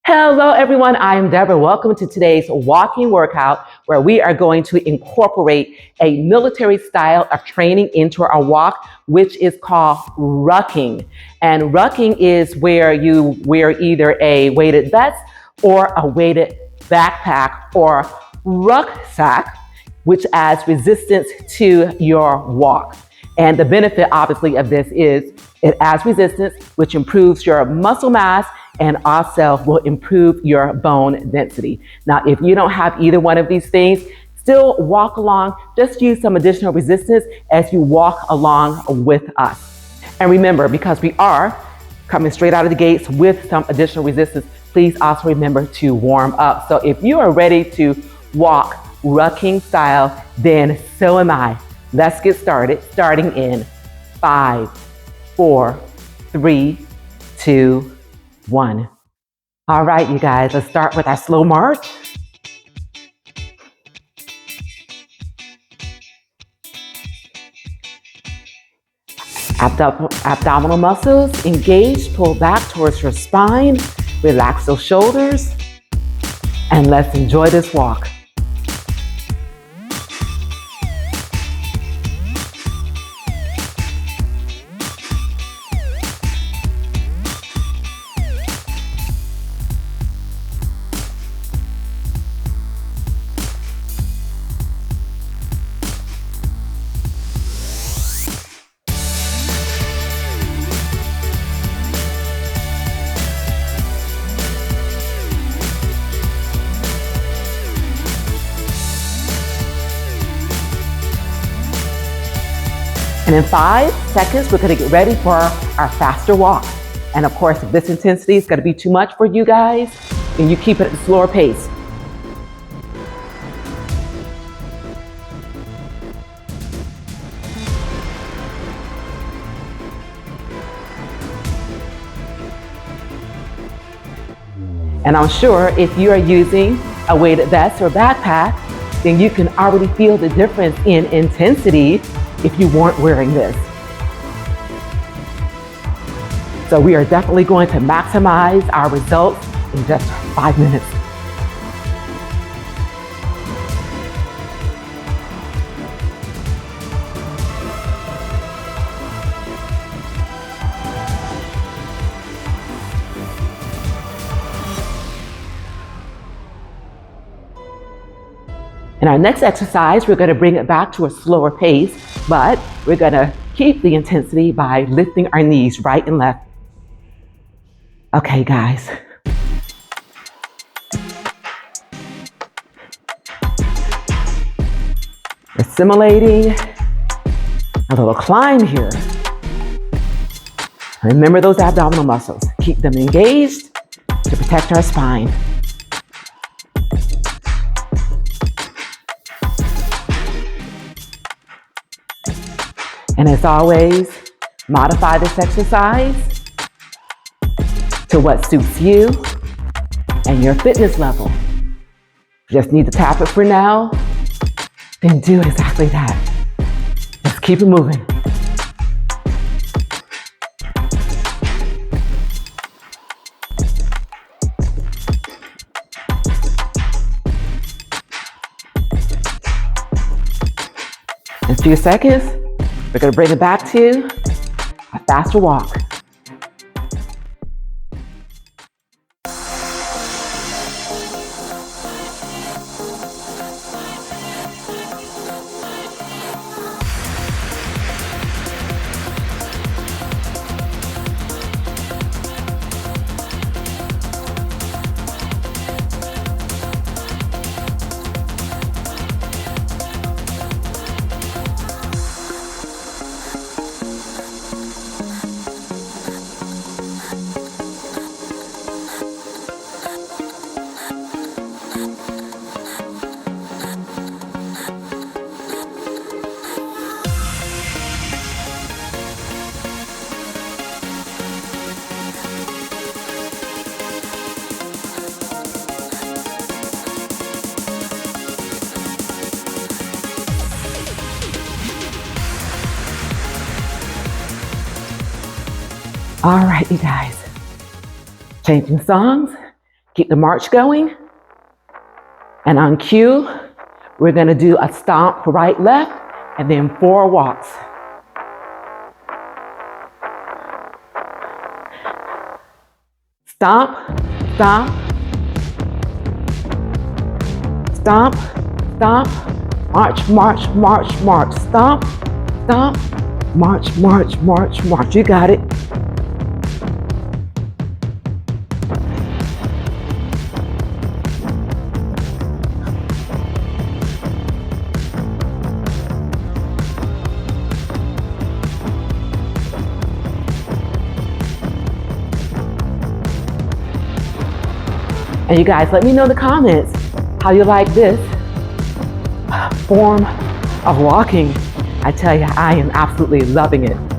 Hello, everyone. I am Deborah. Welcome to today's walking workout, where we are going to incorporate a military style of training into our walk, which is called rucking. And rucking is where you wear either a weighted vest or a weighted backpack or rucksack, which adds resistance to your walk. And the benefit, obviously, of this is it adds resistance, which improves your muscle mass and also will improve your bone density. Now, if you don't have either one of these things, still walk along. Just use some additional resistance as you walk along with us. And remember, because we are coming straight out of the gates with some additional resistance, please also remember to warm up. So if you are ready to walk rucking style, then so am I. Let's get started, starting in 5, 4, 3, 2, 1. All right, you guys, let's start with our slow march. Abdominal muscles engaged, pull back towards your spine, relax those shoulders, and let's enjoy this walk. And in 5 seconds, we're going to get ready for our faster walk. And of course, if this intensity is going to be too much for you guys, then you keep it at a slower pace. And I'm sure if you are using a weighted vest or backpack, then you can already feel the difference in intensity if you weren't wearing this. So we are definitely going to maximize our results in just 5 minutes. In our next exercise, we're going to bring it back to a slower pace, but we're going to keep the intensity by lifting our knees right and left. Okay, guys. We're simulating a little climb here. Remember those abdominal muscles. Keep them engaged to protect our spine. And as always, modify this exercise to what suits you and your fitness level. Just need to tap it for now, then do exactly that. Let's keep it moving. In a few seconds, we're going to bring it back to a faster walk. All right, you guys. Changing songs, Keep the march going. And on cue, we're going to do a stomp right, left, and then 4 walks. Stomp, stomp, stomp, stomp, march, march, march, march, stomp, stomp, march, march, march, march. You got it. And you guys, let me know in the comments how you like this form of walking. I tell you, I am absolutely loving it.